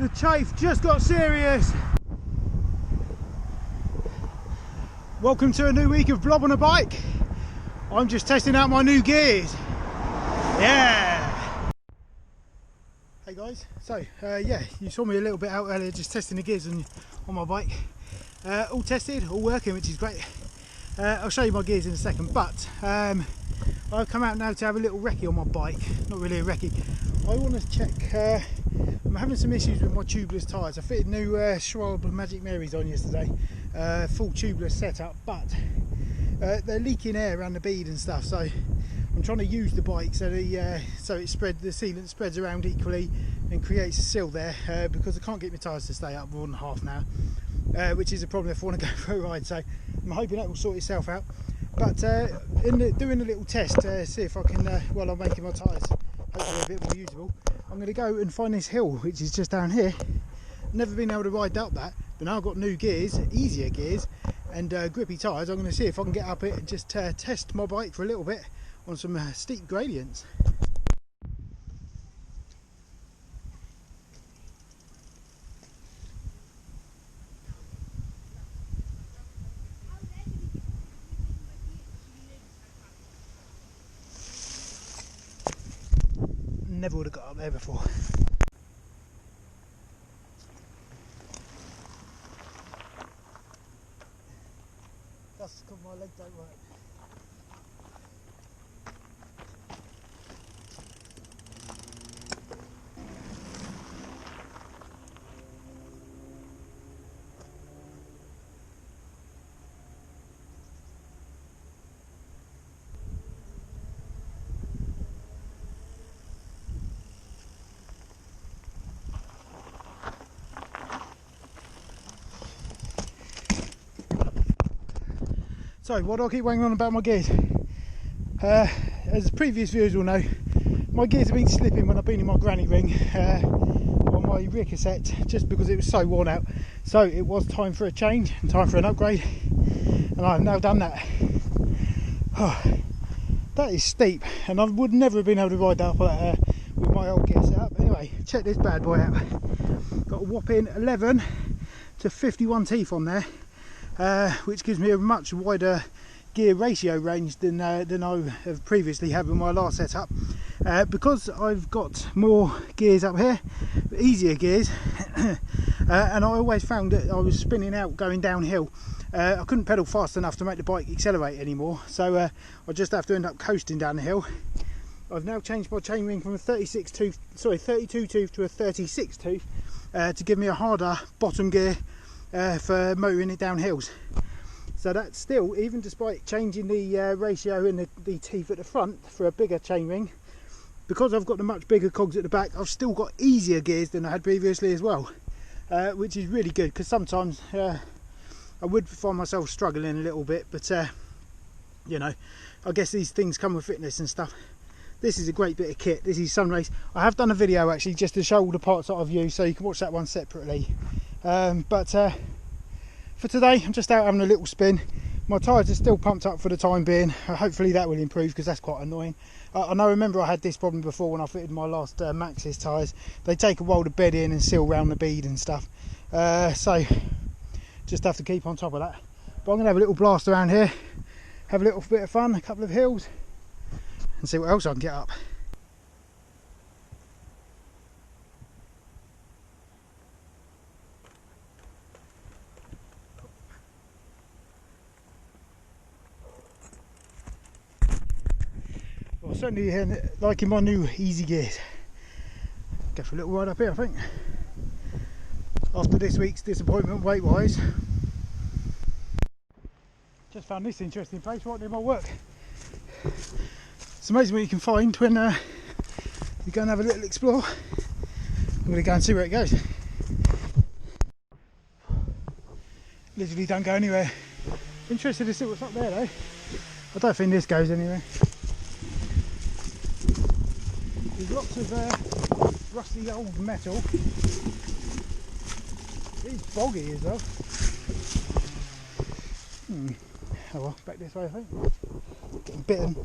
The chafe just got serious. Welcome to a new week of Blob on a Bike. I'm just testing out my new gears. Yeah! Hey guys, so yeah, you saw me a little bit out earlier just testing the gears on my bike. All tested, all working, which is great. I'll show you my gears in a second, but I've come out now to have a little recce on my bike. Not really a recce. I want to check, I'm having some issues with my tubeless tyres. I fitted new Schwab Magic Marys on yesterday, full tubeless setup, but they're leaking air around the bead and stuff, so I'm trying to use the bike so the sealant spreads around equally and creates a seal there, because I can't get my tyres to stay up more than half now, which is a problem if I want to go for a ride, so I'm hoping that will sort itself out. But doing a little test to see if I can, while I'm making my tyres hopefully a bit more usable, I'm going to go and find this hill which is just down here. Never been able to ride up that, but now I've got new gears, easier gears and grippy tyres. I'm going to see if I can get up it and just test my bike for a little bit on some steep gradients. Never would have got up there before. That's because my legs don't work. So, what do I keep wanging on about my gears? As previous viewers will know, my gears have been slipping when I've been in my granny ring on my rear cassette, just because it was so worn out. So it was time for a change and time for an upgrade, and I've now done that. Oh, that is steep, and I would never have been able to ride that up with my old gear setup. Anyway, check this bad boy out. Got a whopping 11 to 51 teeth on there. Which gives me a much wider gear ratio range than I have previously had with my last setup, because I've got more gears up here, easier gears, and I always found that I was spinning out going downhill. I couldn't pedal fast enough to make the bike accelerate anymore, so I just have to end up coasting down the hill. I've now changed my chainring from a 32 tooth to a 36 tooth to give me a harder bottom gear for motoring it down hills. So that's still, even despite changing the ratio in the teeth at the front for a bigger chainring, because I've got the much bigger cogs at the back, I've still got easier gears than I had previously as well, which is really good, because sometimes I would find myself struggling a little bit, but you know, I guess these things come with fitness and stuff. This is a great bit of kit. This is Sunrace. I have done a video actually just to show all the parts that I've used, so you can watch that one separately. But for today I'm just out having a little spin. My tyres are still pumped up for the time being. Hopefully that will improve, because that's quite annoying. I remember I had this problem before when I fitted my last Maxxis tyres. They take a while to bed in and seal round the bead and stuff, so just have to keep on top of that. But I'm going to have a little blast around here, have a little bit of fun, a couple of hills, and see what else I can get up. Well, certainly liking my new easy gears. Go for a little ride up here, I think. After this week's disappointment weight wise. Just found this interesting place right near my work. It's amazing what you can find when you go and have a little explore. I'm going to go and see where it goes. Literally don't go anywhere. Interested to see what's up there though. I don't think this goes anywhere. There's lots of rusty old metal. It's boggy as well. Oh well, back this way I think. Getting bitten.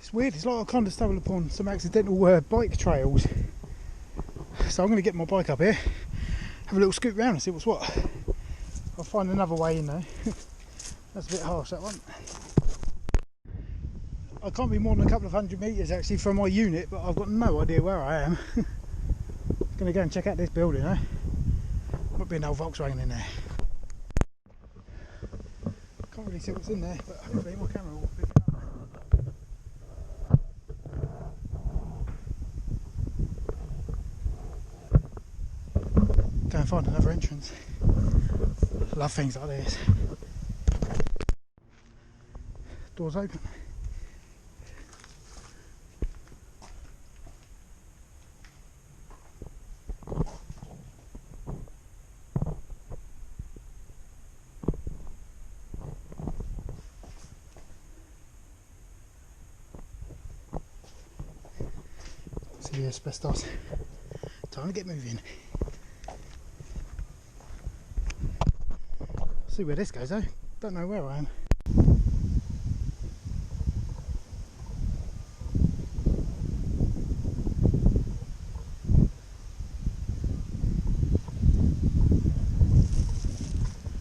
It's weird, it's like I kind of stumbled upon some accidental bike trails. So I'm going to get my bike up here, have a little scoot round and see what's what. I'll find another way in though. That's a bit harsh, that one. I can't be more than a couple of 100 metres actually from my unit, but I've got no idea where I am. Going to go and check out this building, eh? Might be an old Volkswagen in there. Can't really see what's in there, but hopefully my camera will pick it up. Go and find another entrance. Love things like this. Doors open. See the asbestos. Time to get moving. See where this goes though. Don't know where I am.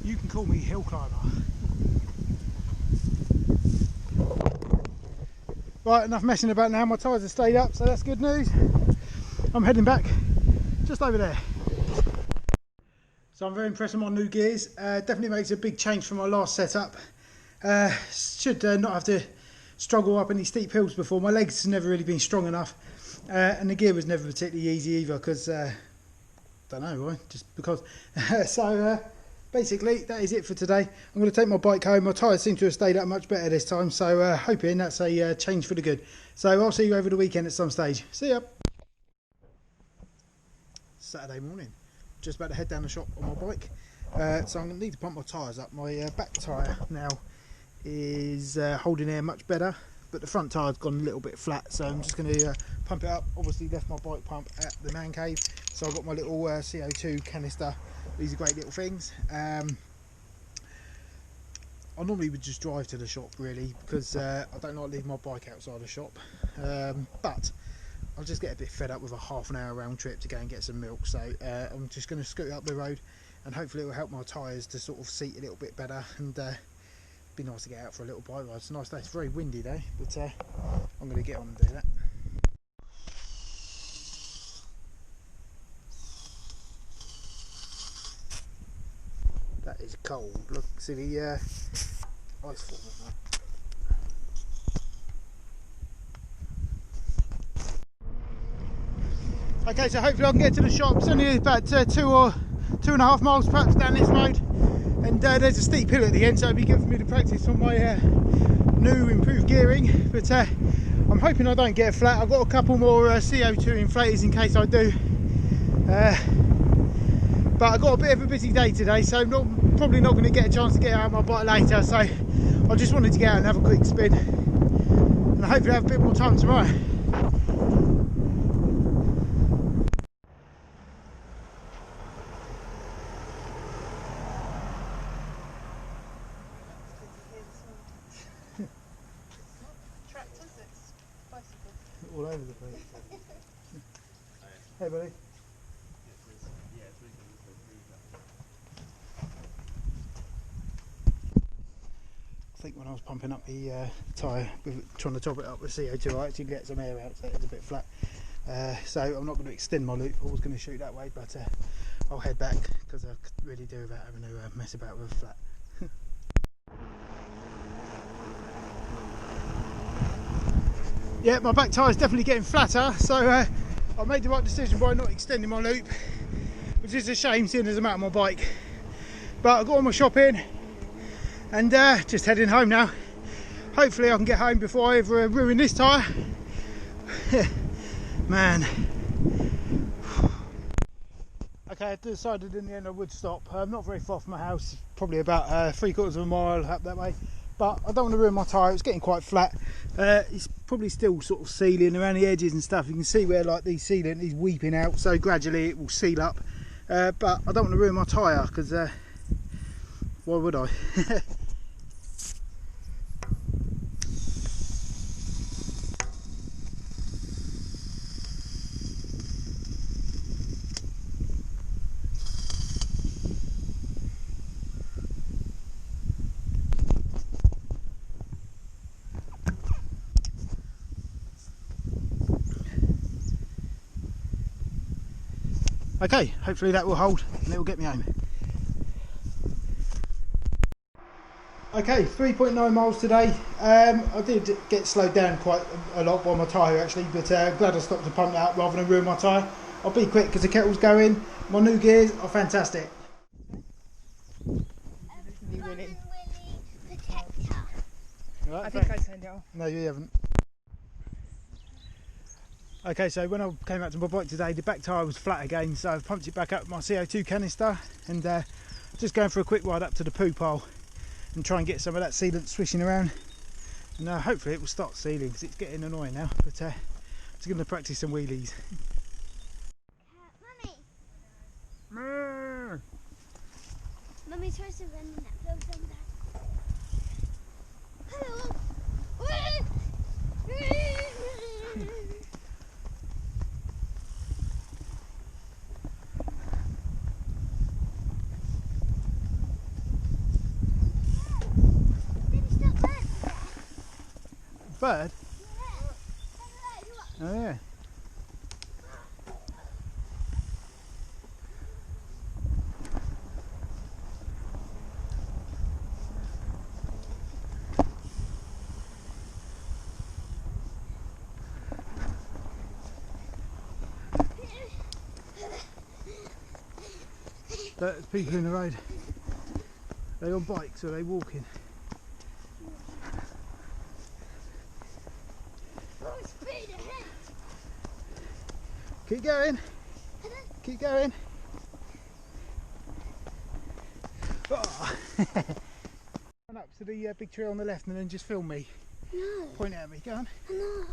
You can call me hill climber. Right, enough messing about now. My tyres have stayed up, so that's good news. I'm heading back just over there. So I'm very impressed with my new gears. Definitely makes a big change from my last setup. Should not have to struggle up any steep hills before. My legs have never really been strong enough, and the gear was never particularly easy either because don't know why, just because. So basically that is it for today. I'm going to take my bike home. My tyres seem to have stayed up much better this time, so hoping that's a change for the good. So I'll see you over the weekend at some stage. See ya. Saturday morning, just about to head down the shop on my bike. So I'm going to need to pump my tyres up. My back tyre now is holding air much better, but the front tyre's gone a little bit flat, so I'm just going to pump it up. Obviously left my bike pump at the man cave, so I've got my little CO2 canister. These are great little things. I normally would just drive to the shop really, because I don't like leaving my bike outside the shop, but I'll just get a bit fed up with a half an hour round trip to go and get some milk, so I'm just going to scoot up the road, and hopefully it will help my tyres to sort of seat a little bit better, and be nice to get out for a little bike ride. It's a nice day. It's very windy though, but I'm going to get on and do that. That is cold. Look, see the ice forming that. Okay, so hopefully I can get to the shop. It's only about 2 or 2.5 miles perhaps down this road, and there's a steep hill at the end, so it'll be good for me to practice on my new improved gearing. But I'm hoping I don't get flat. I've got a couple more CO2 inflators in case I do. But I've got a bit of a busy day today, so I'm probably not going to get a chance to get out on my bike later. So I just wanted to get out and have a quick spin, and hopefully have a bit more time tomorrow. All over the place. Hey buddy. I think when I was pumping up the tyre, trying to top it up with CO2, I actually let some air out, so it's a bit flat. So I'm not going to extend my loop. I was going to shoot that way, but I'll head back because I could really do without having to mess about with flat. Yeah, my back tyre is definitely getting flatter, so I made the right decision by not extending my loop, which is a shame seeing as I'm out on my bike. But I got all my shopping and just heading home now. Hopefully I can get home before I ever ruin this tyre. Man. Okay, I decided in the end I would stop. I'm not very far from my house, probably about 3/4 of a mile up that way. But I don't want to ruin my tyre. It's getting quite flat. It's probably still sort of sealing around the edges and stuff. You can see where like the sealant is weeping out, so gradually it will seal up. But I don't want to ruin my tyre because why would I? Okay, hopefully that will hold and it will get me home. Okay, 3.9 miles today. I did get slowed down quite a lot by my tyre actually, but glad I stopped to pump that up rather than ruin my tyre. I'll be quick because the kettle's going. My new gears are fantastic. Right, I think I turned it off. No, you haven't. Okay, so when I came out to my bike today, the back tyre was flat again, so I've pumped it back up with my CO2 canister and just going for a quick ride up to the poo pole and try and get some of that sealant swishing around. And hopefully it will start sealing because it's getting annoying now, but I'm just going to practice some wheelies. Mummy! Mummy tries to run and that blows on that. Hello! Bird? Oh yeah. There's people in the road. Are they on bikes or are they walking? Keep going. Keep going. Oh. Run up to the big tree on the left and then just film me. No. Point at me. Go on. No.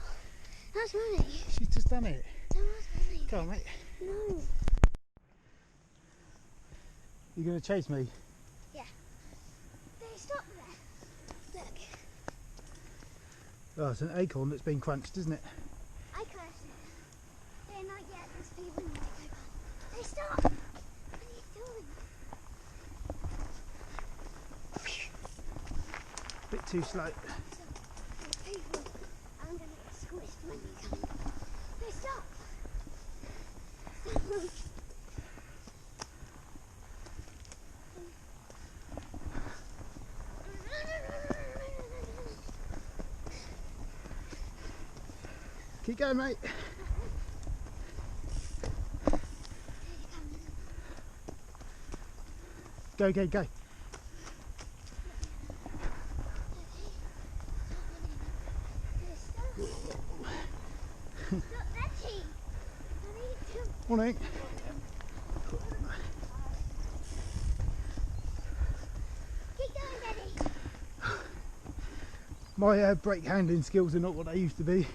That's Mummy. She's just done it. No, that's Mummy. Go on, mate. No. You're going to chase me? Yeah. They stop there. Look. Oh, it's an acorn that's been crunched, isn't it? I crashed it. They're not yet. There's people in the They stop. What are you doing? Bit too slow. People, I'm going to get squished when you come. They stop. Keep going, mate. Go, go, go. Morning. Keep going, Daddy. My brake handling skills are not what they used to be.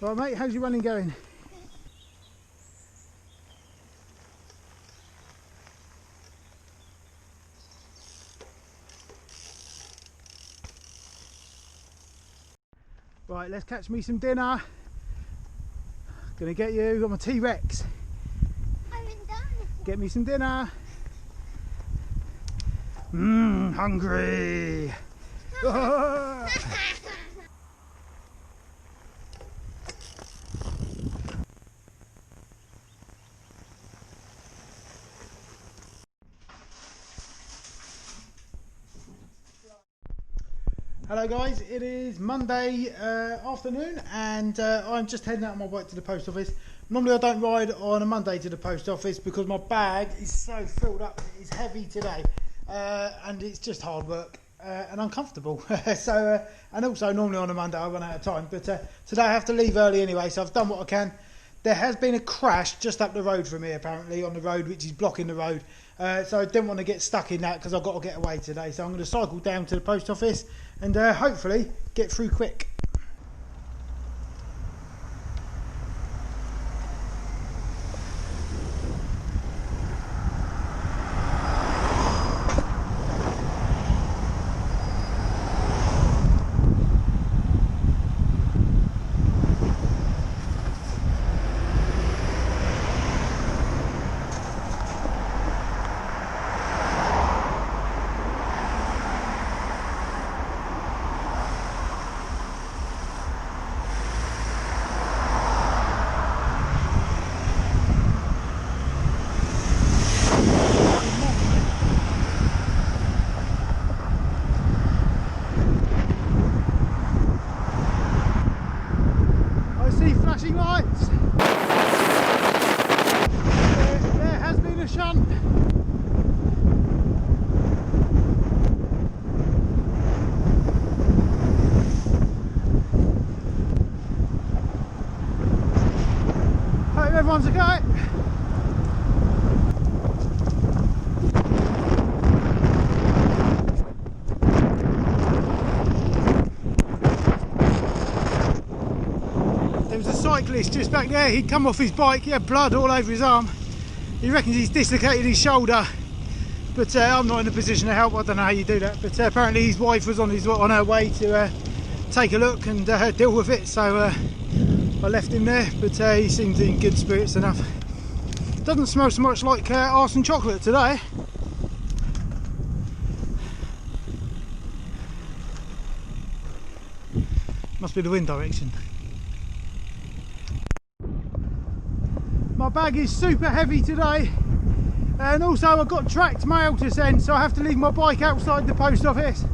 Right, mate, how's your running going? Right, let's catch me some dinner. Gonna get you, got my T-Rex. I'm in done. Get me some dinner. Hungry. Hello guys, it is Monday afternoon and I'm just heading out on my bike to the post office. Normally I don't ride on a Monday to the post office because my bag is so filled up, it's heavy today and it's just hard work and uncomfortable. So and also normally on a Monday I run out of time, but today I have to leave early anyway, so I've done what I can. There has been a crash just up the road from here apparently, on the road which is blocking the road. So I didn't want to get stuck in that because I've got to get away today. So I'm going to cycle down to the post office and hopefully get through quick. shunt. Hope everyone's okay. There was a cyclist just back there. He'd come off his bike, he had blood all over his arm. He reckons he's dislocated his shoulder, but I'm not in a position to help. I don't know how you do that, but apparently his wife was on her way to take a look and deal with it, so I left him there, but he seems in good spirits enough. Doesn't smell so much like arse and chocolate today. Must be the wind direction. My bag is super heavy today, and also I've got tracked mail to send, so I have to leave my bike outside the post office. So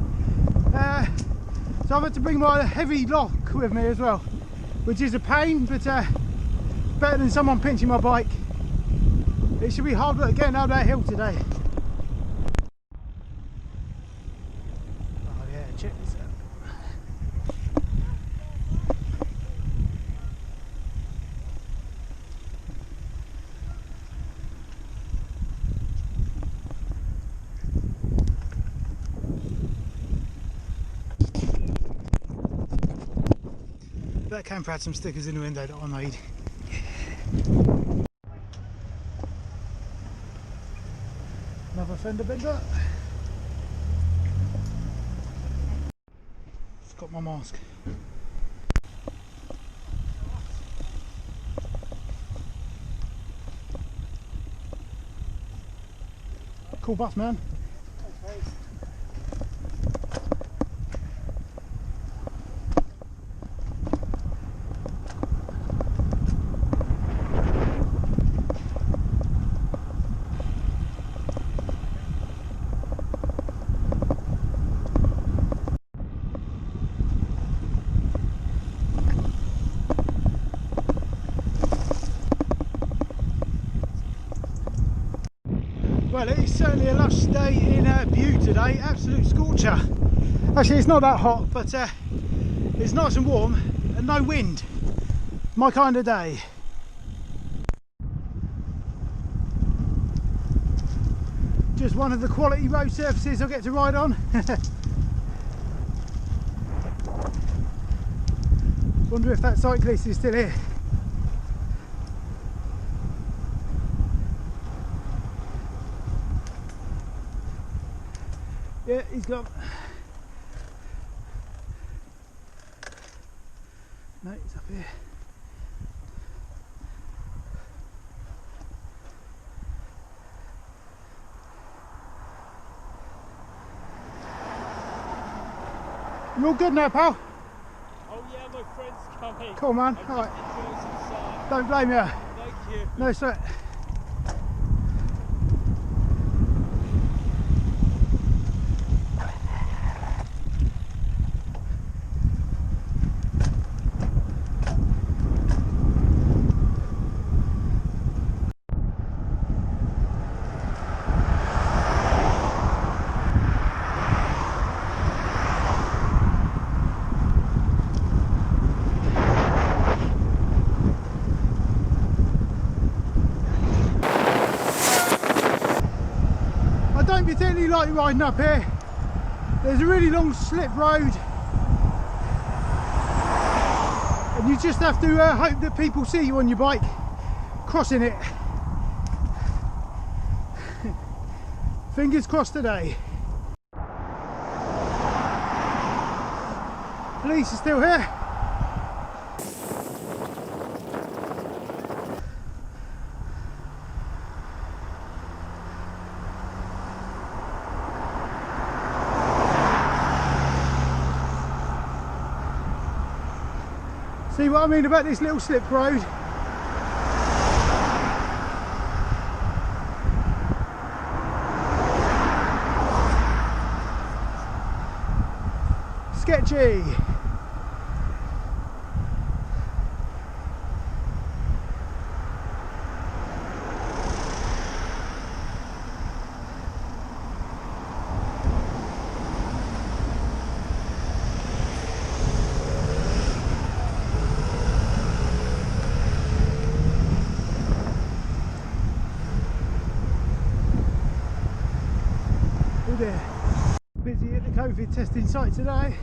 I've had to bring my heavy lock with me as well, which is a pain, but better than someone pinching my bike. It should be hard work getting up that hill today. Oh yeah, check this out. That camper had some stickers in the window that I made. Another fender bender. Forgot my mask. Cool buff, man. Well, it is certainly a lush day in Bute today, absolute scorcher. Actually, it's not that hot, but it's nice and warm and no wind. My kind of day. Just one of the quality road surfaces I get to ride on. Wonder if that cyclist is still here. Yeah, he's gone. No, he's up here. You all good now, pal? Oh yeah, my friend's coming. Cool, man. I'm All right. enjoying some sun. Don't blame you. Thank you. No sweat. I don't particularly like riding up here. There's a really long slip road and you just have to hope that people see you on your bike crossing it. Fingers crossed today. Police are still here. See what I mean about this little slip road? Sketchy. dear. Busy at the COVID testing site today.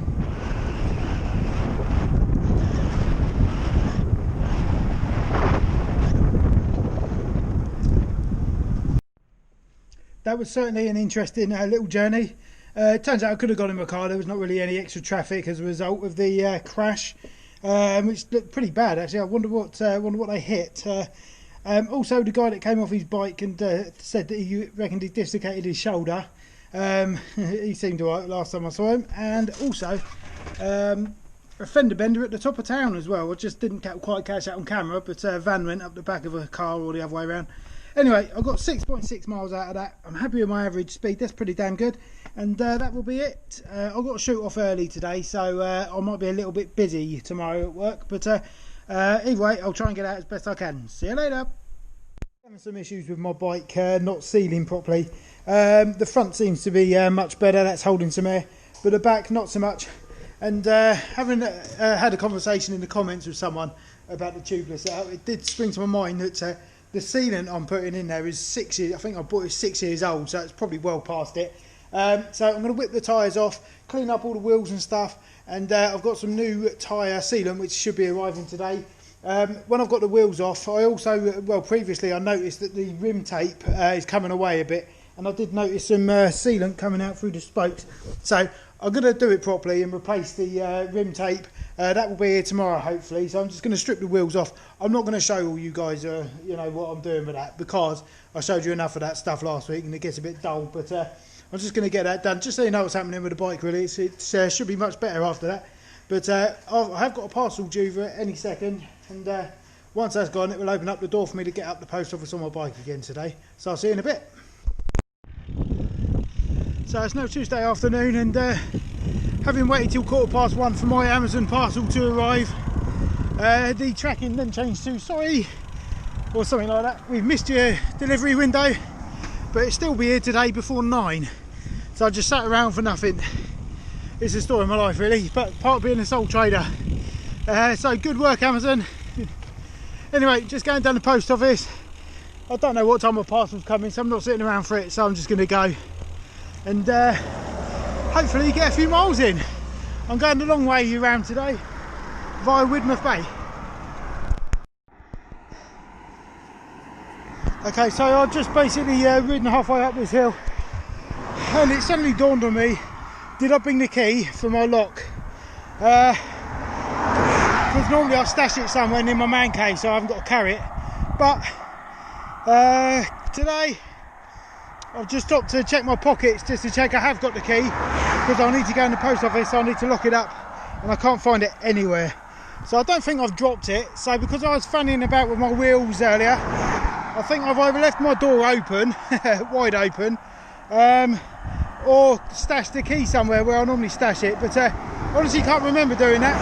That was certainly an interesting little journey. It turns out I could have gone in my car. There was not really any extra traffic as a result of the crash, which looked pretty bad actually. I wonder what they hit. Also, the guy that came off his bike and said that he reckoned he dislocated his shoulder. He seemed alright last time I saw him. And also a fender bender at the top of town as well. I just didn't quite catch that on camera, but a van went up the back of a car or the other way around. Anyway, I got 6.6 miles out of that. I'm happy with my average speed. That's pretty damn good. And that will be it. I've got to shoot off early today, so I might be a little bit busy tomorrow at work. But either way, I'll try and get out as best I can. See you later. Having some issues with my bike not sealing properly. The front seems to be much better. That's holding some air. But the back, not so much. And having had a conversation in the comments with someone about the tubeless setup, it did spring to my mind that the sealant I'm putting in there is 6 years. I think I bought it 6 years old, so it's probably well past it. So I'm going to whip the tyres off, clean up all the wheels and stuff, and I've got some new tyre sealant which should be arriving today. When I've got the wheels off, I also, well, previously I noticed that the rim tape is coming away a bit, and I did notice some sealant coming out through the spokes. So I'm going to do it properly and replace the rim tape. That will be here tomorrow hopefully. So I'm just going to strip the wheels off. I'm not going to show all you guys you know, what I'm doing with that, because I showed you enough of that stuff last week and it gets a bit dull. But I'm just going to get that done just so you know what's happening with the bike really. It should be much better after that. But I have got a parcel due for any second, and once that's gone it will open up the door for me to get up the post office on my bike again today. So I'll see you in a bit. So it's now Tuesday afternoon, and having waited till 1:15 for my Amazon parcel to arrive, the tracking then changed to sorry, or something like that. We've missed your delivery window, but it'll still be here today before 9. So I just sat around for nothing. It's the story of my life really, but part of being a sole trader. So good work Amazon. Anyway, just going down the post office. I don't know what time my parcel's coming, so I'm not sitting around for it, so I'm just going to go and hopefully get a few miles in. I'm going the long way around today via Widmouth Bay. Okay, so I've just basically ridden halfway up this hill, and it suddenly dawned on me, did I bring the key for my lock? Because normally I stash it somewhere in my man cave, so I haven't got to carry it. But today I've just stopped to check my pockets just to check I have got the key, because I'll need to go in the post office, so I need to lock it up, and I can't find it anywhere. So I don't think I've dropped it. So because I was fanning about with my wheels earlier, I think I've either left my door open, wide open, or stashed the key somewhere where I normally stash it. But honestly can't remember doing that.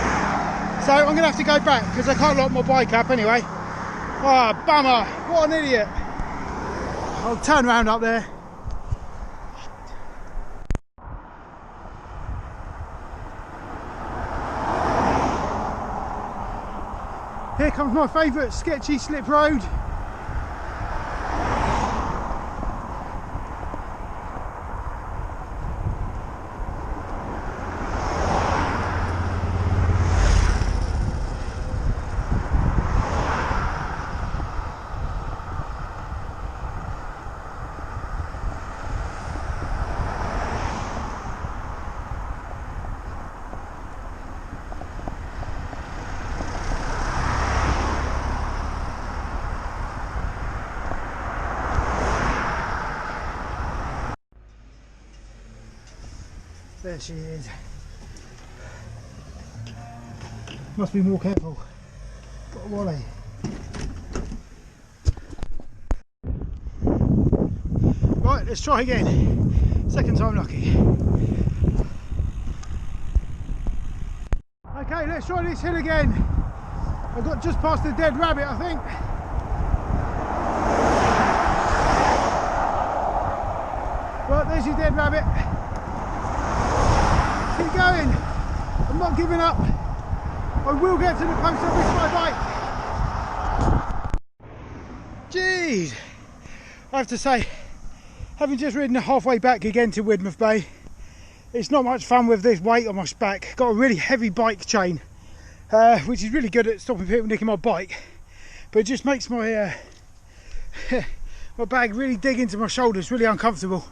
So I'm going to have to go back because I can't lock my bike up anyway. Ah, oh, bummer. What an idiot. I'll turn around up there. Here comes my favourite sketchy slip road. There she is. Must be more careful. Got a wally. Right, let's try again. Second time lucky. Okay, let's try this hill again. I've got just past the dead rabbit, I think. Right, there's your dead rabbit. Keep going. I'm not giving up. I will get to the post office with my bike. Jeez, I have to say, Having just ridden halfway back again to Widmouth Bay, it's not much fun with this weight on my back. Got a really heavy bike chain, which is really good at stopping people nicking my bike, but it just makes my my bag really dig into my shoulders, really uncomfortable.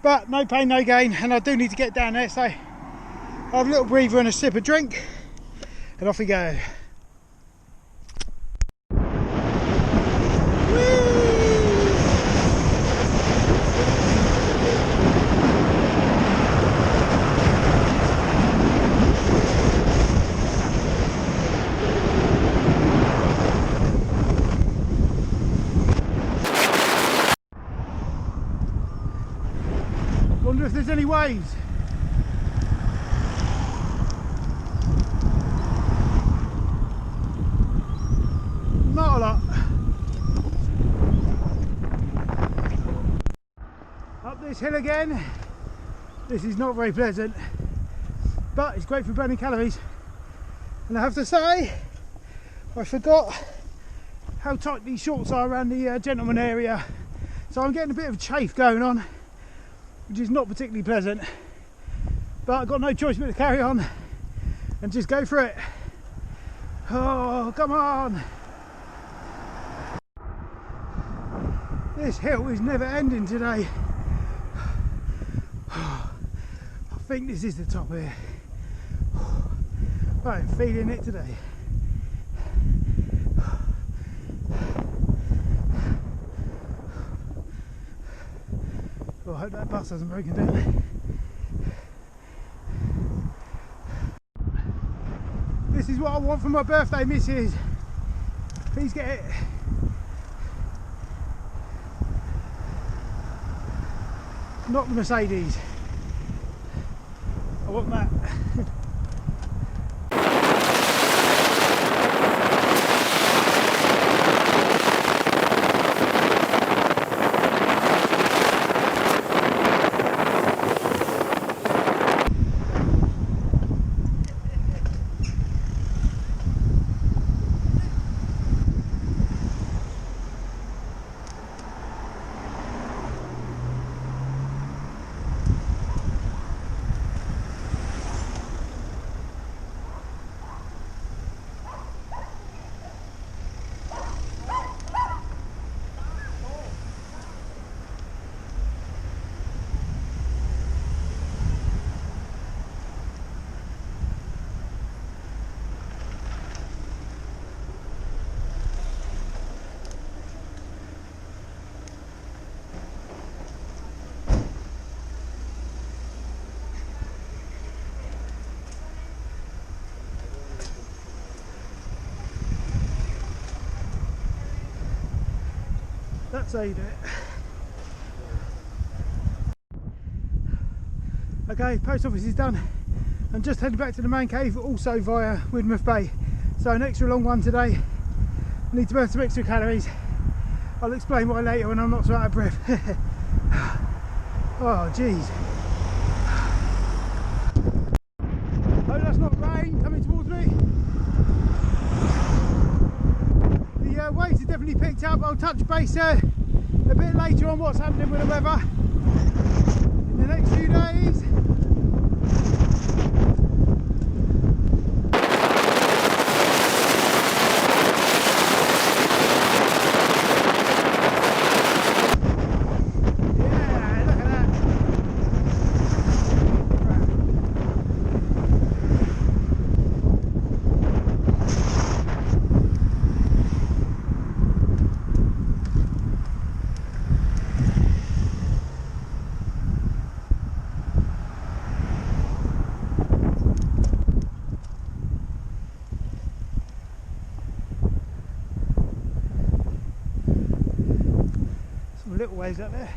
But no pain, no gain, and I do need to get down there, so I'll have a little breather and a sip of drink, and off we go. Wonder if there's any waves. Not a lot. Up this hill again. This is not very pleasant, but it's great for burning calories. And I have to say, I forgot how tight these shorts are around the gentleman area, so I'm getting a bit of chafe going on, which is not particularly pleasant, but I've got no choice but to carry on and just go for it. Oh, come on! This hill is never ending today. I think this is the top here. I'm feeling it today. Oh, I hope that bus hasn't broken down. This is what I want for my birthday, missus. Please get it. Not the Mercedes. I want that. That's how you do it. Okay, post office is done. I'm just heading back to the man cave, also via Widmouth Bay. So an extra long one today. I need to burn some extra calories. I'll explain why later when I'm not so out of breath. Oh jeez. Hope that's not rain coming towards me. The waves have definitely picked up. I'll touch base a bit later on what's happening with the weather in the next few days. Little waves up there.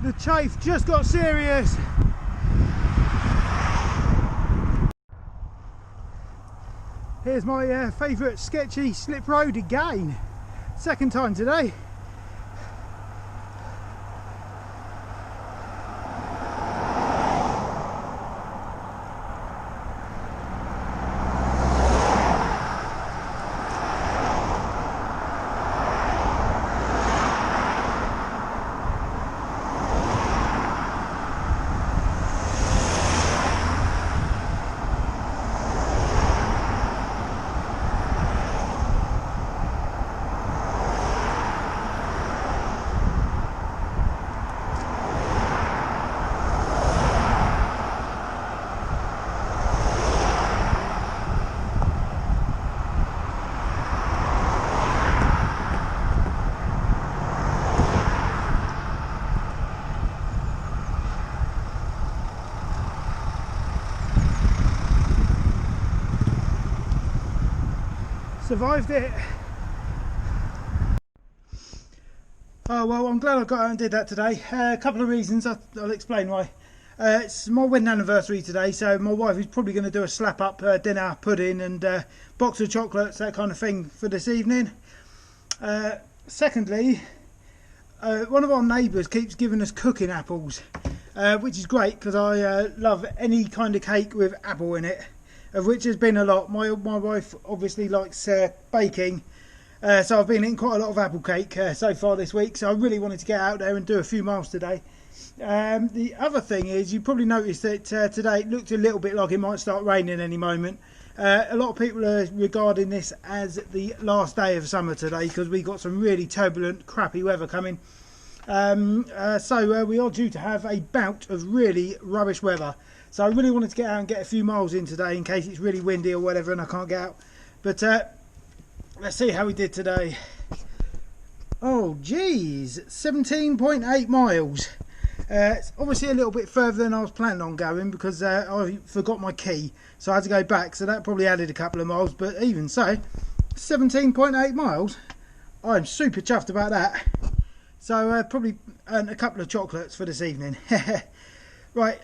The chafe just got serious. Here's my favourite sketchy slip road again. Second time today. Survived it. Oh well, I'm glad I got out and did that today. A couple of reasons, I'll explain why. It's my wedding anniversary today, so my wife is probably going to do a slap up dinner, pudding and box of chocolates, that kind of thing for this evening. Secondly, one of our neighbours keeps giving us cooking apples, which is great because I love any kind of cake with apple in it, of which there's been a lot. My wife obviously likes baking, so I've been eating quite a lot of apple cake so far this week, so I really wanted to get out there and do a few miles today. The other thing is, you probably noticed that today it looked a little bit like it might start raining any moment. A lot of people are regarding this as the last day of summer today because we got some really turbulent, crappy weather coming. So we are due to have a bout of really rubbish weather. So I really wanted to get out and get a few miles in today in case it's really windy or whatever and I can't get out. But let's see how we did today. Oh geez, 17.8 miles. It's obviously a little bit further than I was planning on going because I forgot my key, so I had to go back, so that probably added a couple of miles, but even so, 17.8 miles, I'm super chuffed about that. So probably earned a couple of chocolates for this evening. Right,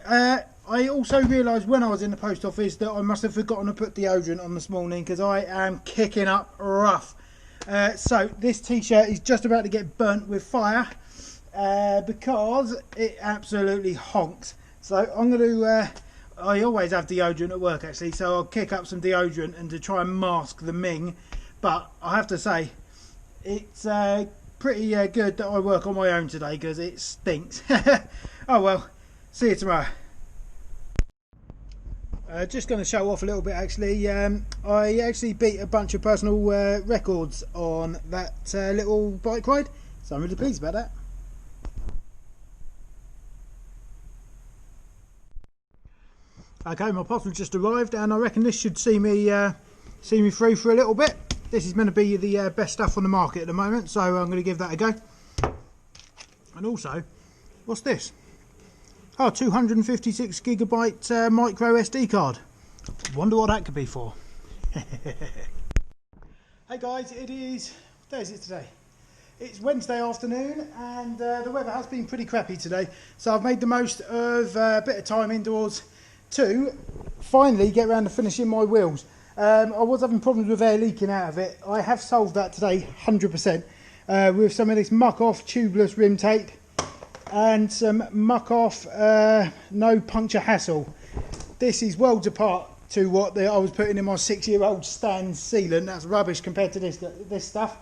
I also realised when I was in the post office that I must have forgotten to put deodorant on this morning because I am kicking up rough. So this t-shirt is just about to get burnt with fire. Because it absolutely honks. So I'm going to, I always have deodorant at work actually, so I'll kick up some deodorant and to try and mask the ming. But I have to say, it's pretty good that I work on my own today because it stinks. Oh well, see you tomorrow. Just going to show off a little bit actually. I actually beat a bunch of personal records on that little bike ride, so I'm really pleased about that. Okay, my parcel just arrived and I reckon this should see me through for a little bit. This is meant to be the best stuff on the market at the moment, so I'm going to give that a go. And also, what's this? Oh, 256 gigabyte micro SD card. Wonder what that could be for. Hey guys, it is, what day is it today? It's Wednesday afternoon and the weather has been pretty crappy today, so I've made the most of a bit of time indoors to finally get around to finishing my wheels. I was having problems with air leaking out of it. I have solved that today 100% with some of this muck off tubeless rim tape and some muck off no puncture hassle. This is worlds apart to what I was putting in my 6-year-old stand sealant. That's rubbish compared to this stuff.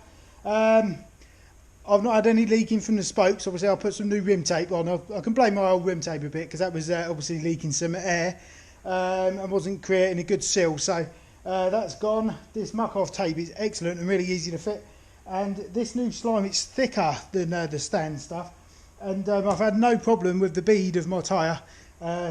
I've not had any leaking from the spokes. Obviously I'll put some new rim tape on. I can blame my old rim tape a bit because that was obviously leaking some air and wasn't creating a good seal, so that's gone. This muck off tape is excellent and really easy to fit, and this new slime, it's thicker than the stand stuff, and I've had no problem with the bead of my tyre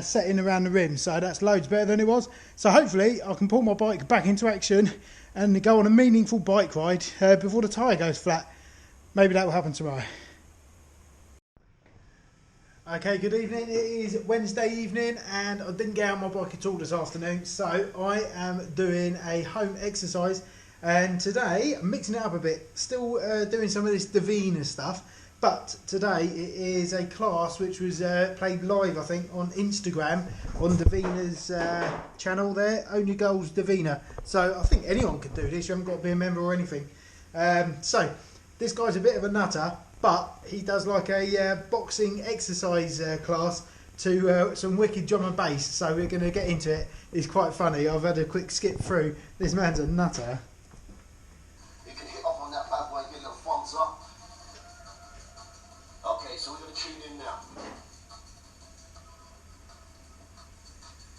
setting around the rim, so that's loads better than it was. So hopefully I can pull my bike back into action and go on a meaningful bike ride before the tyre goes flat. Maybe that will happen tomorrow. Okay, good evening. It is Wednesday evening and I didn't get out my bike at all this afternoon, so I am doing a home exercise, and today I'm mixing it up a bit. Still doing some of this Davina stuff, but today it is a class which was played live, I think, on Instagram on Davina's channel there, Only Girls Davina. So I think anyone could do this, you haven't got to be a member or anything. So this guy's a bit of a nutter, but he does like a boxing exercise class to some wicked drum and bass, so we're going to get into it. It's quite funny. I've had a quick skip through. This man's a nutter. You can hit off on that bad boy and get a little thumbs up. Okay, so we're going to tune in now.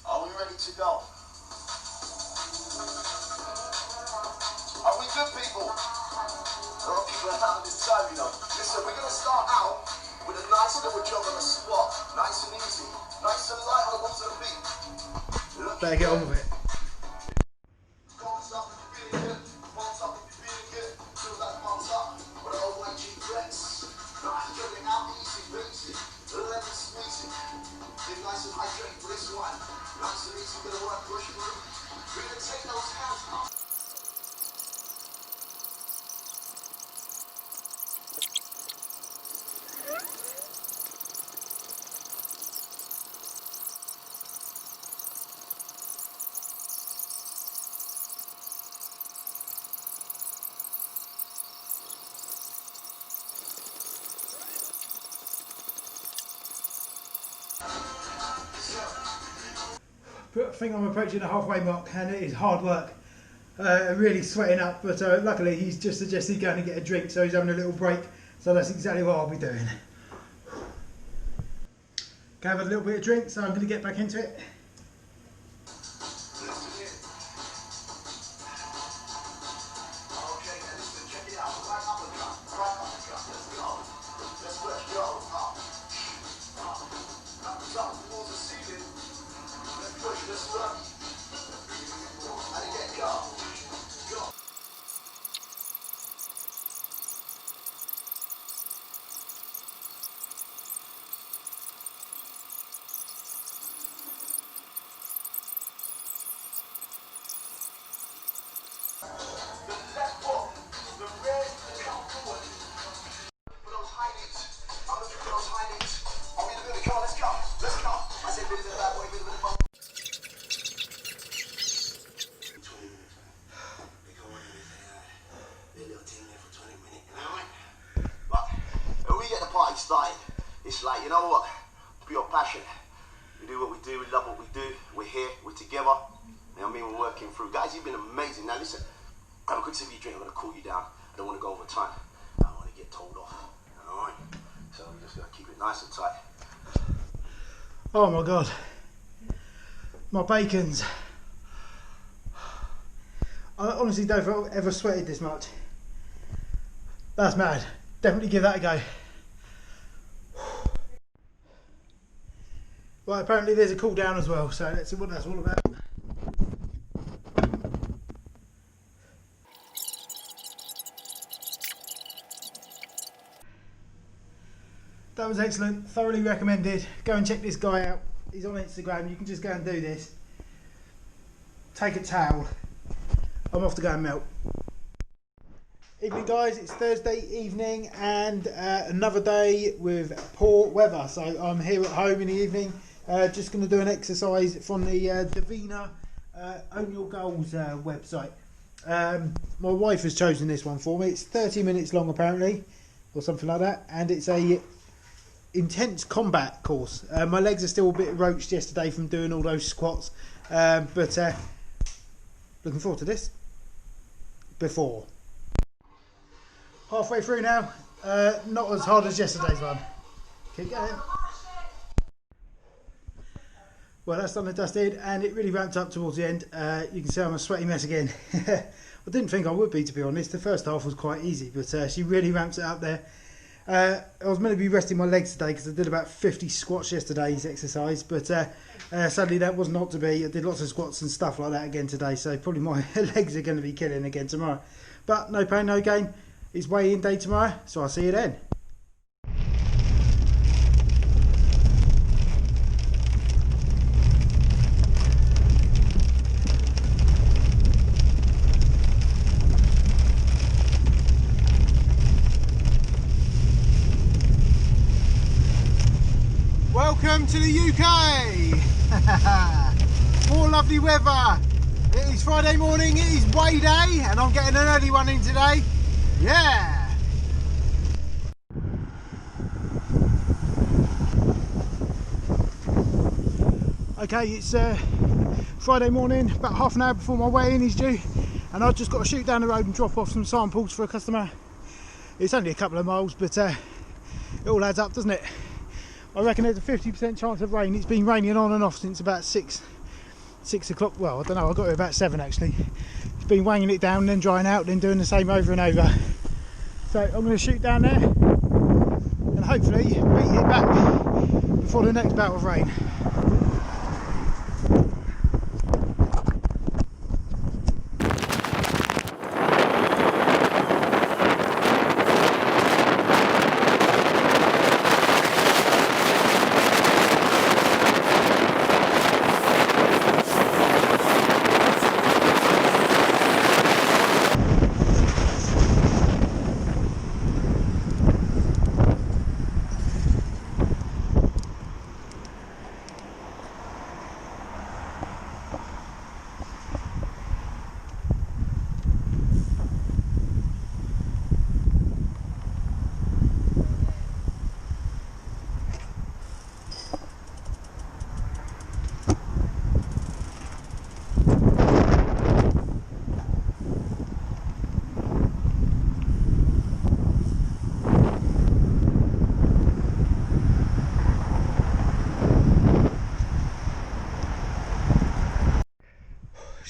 Are we ready to go? Are we good, people? A lot of people are having this time, you know. Listen, we're going to start out with a nice little jog on the spot. Nice and easy. Nice and light on the bottom of the beat. Better get on with it. Bounce up if you're feeling good. Bounce up if you're feeling good. Feel that bounce up with an old white G-Flex. Nice, get it out easy, basic. Let it squeeze it. Get nice and hydrated for this one. Nice and easy, gonna work, push through. We're going to take those hands up. I think I'm approaching the halfway mark and it is hard work. Really sweating up, but luckily he's just suggested going to get a drink, so he's having a little break, so that's exactly what I'll be doing. Can have a little bit of drink, so I'm going to get back into it. Started. It's like, you know what? Pure passion. We do what we do, we love what we do. We're here, we're together. You know what I mean? We're working through. Guys, you've been amazing. Now listen, have a quick sip of your drink. I'm going to cool you down. I don't want to go over time. I don't want to get told off. Alright? So we just got to keep it nice and tight. Oh my god. My bacons. I honestly don't think I've ever sweated this much. That's mad. Definitely give that a go. Right, apparently there's a cool down as well, so let's see what that's all about. That was excellent, thoroughly recommended. Go and check this guy out. He's on Instagram, you can just go and do this. Take a towel. I'm off to go and melt. Evening guys, it's Thursday evening and another day with poor weather. So I'm here at home in the evening. Just going to do an exercise from the Davina Own Your Goals website. My wife has chosen this one for me. It's 30 minutes long apparently, or something like that, and it's a intense combat course. My legs are still a bit roached yesterday from doing all those squats, but looking forward to this. Halfway through now, not as hard as yesterday's one. Keep going. Well, that's done and dusted, and it really ramped up towards the end. You can see I'm a sweaty mess again. I didn't think I would be, to be honest. The first half was quite easy, but she really ramps it up there. I was meant to be resting my legs today because I did about 50 squats yesterday's exercise, but sadly that was not to be. I did lots of squats and stuff like that again today, so probably my legs are going to be killing again tomorrow. But no pain, no gain. It's weigh-in day tomorrow, so I'll see you then. Welcome to the UK! More lovely weather. It is Friday morning, it is weigh day, and I'm getting an early one in today. Yeah! Okay, it's Friday morning, about half an hour before my weigh-in is due, and I've just got to shoot down the road and drop off some samples for a customer. It's only a couple of miles, but it all adds up, doesn't it? I reckon there's a 50% chance of rain. It's been raining on and off since about 6 o'clock. Well, I don't know, I got here about 7 actually. It's been wanging it down, then drying out, then doing the same over and over. So I'm going to shoot down there and hopefully beat it back before the next bout of rain.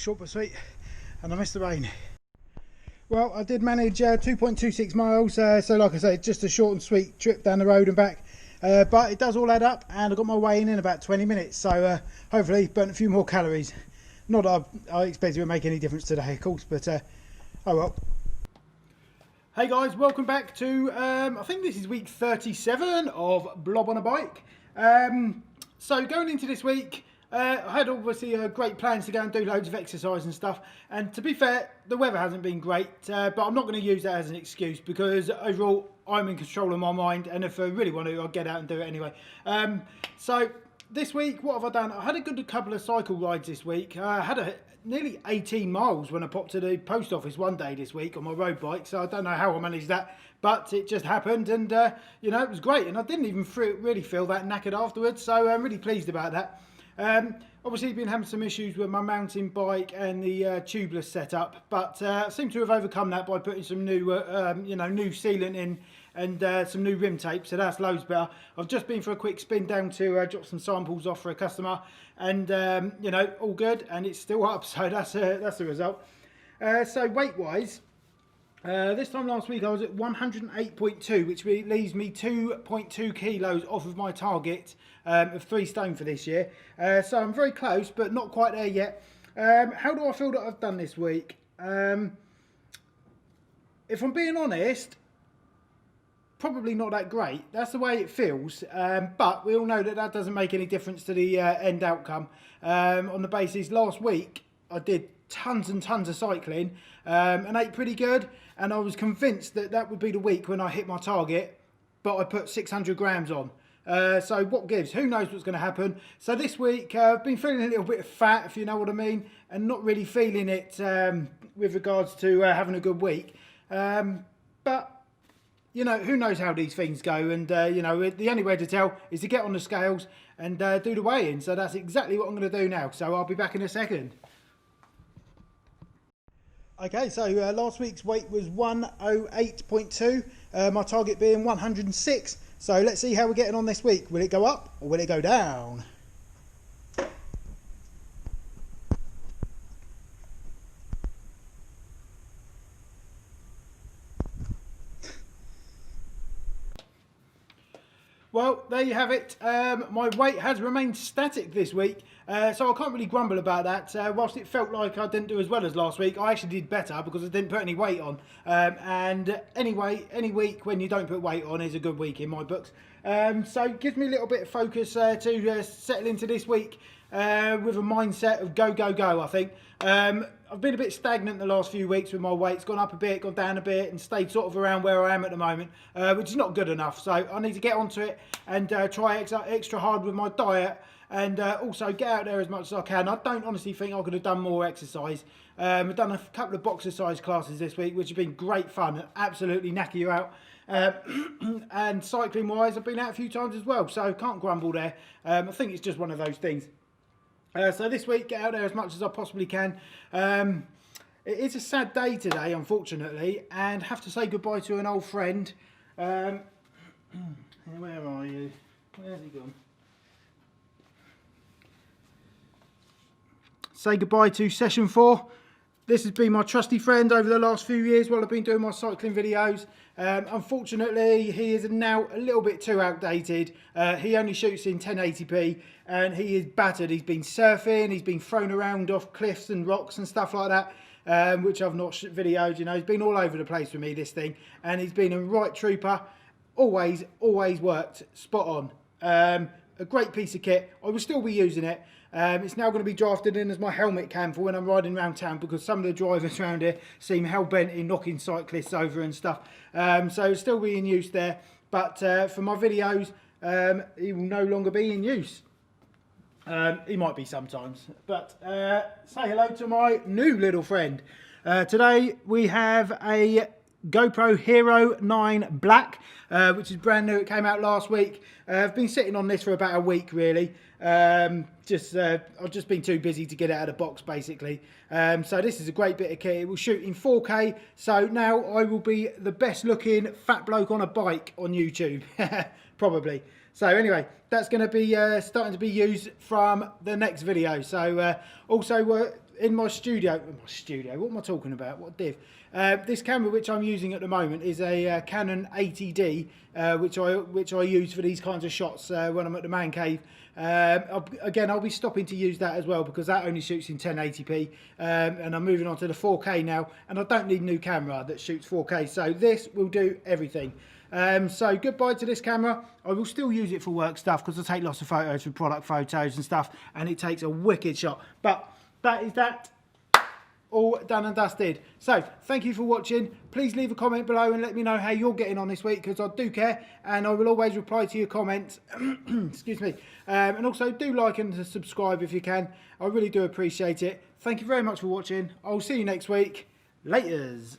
short but sweet, and I missed the rain. Well, I did manage 2.26 miles, so like I say, just a short and sweet trip down the road and back. But it does all add up, and I got my weigh in about 20 minutes, so hopefully burnt a few more calories. Not that I expect it would make any difference today, of course, but oh well. Hey guys, welcome back to, I think this is week 37 of Blob on a Bike. So going into this week, I had obviously great plans to go and do loads of exercise and stuff, and to be fair, the weather hasn't been great, but I'm not going to use that as an excuse, because overall I'm in control of my mind, and if I really want to, I'll get out and do it anyway. So this week, what have I done? I had a good couple of cycle rides this week. I had nearly 18 miles when I popped to the post office one day this week on my road bike, so I don't know how I managed that, but it just happened, and you know, it was great, and I didn't even really feel that knackered afterwards, so I'm really pleased about that. Obviously been having some issues with my mountain bike and the tubeless setup, but I seem to have overcome that by putting some new new sealant in and some new rim tape, so that's loads better. I've just been for a quick spin down to drop some samples off for a customer, and you know, all good, and it's still up, so that's the result. So weight wise, this time last week I was at 108.2, which leaves me 2.2 kilos off of my target of 3 stone for this year. So I'm very close, but not quite there yet. How do I feel that I've done this week? If I'm being honest, probably not that great. That's the way it feels, but we all know that that doesn't make any difference to the end outcome. On the basis, last week I did tons and tons of cycling and ate pretty good, and I was convinced that that would be the week when I hit my target, but I put 600 grams on. So what gives? Who knows what's going to happen? So this week I've been feeling a little bit fat, if you know what I mean, and not really feeling it with regards to having a good week. But you know, who knows how these things go, and you know, the only way to tell is to get on the scales and do the weigh-in. So that's exactly what I'm going to do now. So I'll be back in a second. Okay, so last week's weight was 108.2, my target being 106. So let's see how we're getting on this week. Will it go up or will it go down? Well, there you have it. My weight has remained static this week, so I can't really grumble about that. Whilst it felt like I didn't do as well as last week, I actually did better because I didn't put any weight on. And anyway, any week when you don't put weight on is a good week in my books. So it gives me a little bit of focus to settle into this week with a mindset of go, go, go, I think. I've been a bit stagnant the last few weeks with my weight. It's gone up a bit, gone down a bit, and stayed sort of around where I am at the moment, which is not good enough. So I need to get onto it and try extra hard with my diet, and also get out there as much as I can. I don't honestly think I could have done more exercise. I've done a couple of boxercise classes this week, which have been great fun, absolutely knacker you out. And cycling wise, I've been out a few times as well, so can't grumble there. I think it's just one of those things. So this week, get out there as much as I possibly can. It is a sad day today, unfortunately, and have to say goodbye to an old friend. Where are you? Where's he gone? Say goodbye to Session 4. This has been my trusty friend over the last few years while I've been doing my cycling videos. Unfortunately, he is now a little bit too outdated. He only shoots in 1080p, and he is battered. He's been surfing, he's been thrown around off cliffs and rocks and stuff like that, which I've not videoed. You know, he's been all over the place with me, this thing, and he's been a right trooper. Always worked spot on. A great piece of kit. I will still be using it. It's now going to be drafted in as my helmet cam for when I'm riding around town, because some of the drivers around here seem hell-bent in knocking cyclists over and stuff. So it'll still be in use there. But for my videos, he will no longer be in use. He might be sometimes. But say hello to my new little friend. Today we have a GoPro Hero 9 Black, which is brand new. It came out last week. I've been sitting on this for about a week, really. I've just been too busy to get it out of the box, basically. So this is a great bit of kit. It will shoot in 4K. So now I will be the best looking fat bloke on a bike on YouTube, probably. So anyway, that's going to be starting to be used from the next video. So also in my studio, what am I talking about? What div? This camera which I'm using at the moment is a Canon 80D, which I use for these kinds of shots when I'm at the man cave. Again, I'll be stopping to use that as well because that only shoots in 1080p, and I'm moving on to the 4K now, and I don't need a new camera that shoots 4K, so this will do everything. So goodbye to this camera. I will still use it for work stuff because I take lots of photos for product photos and stuff, and it takes a wicked shot. But that is that, all done and dusted. So thank you for watching. Please leave a comment below and let me know how you're getting on this week, because I do care, and I will always reply to your comments. Excuse me. And also do like and subscribe if you can. I really do appreciate it. Thank you very much for watching. I'll see you next week. Laters.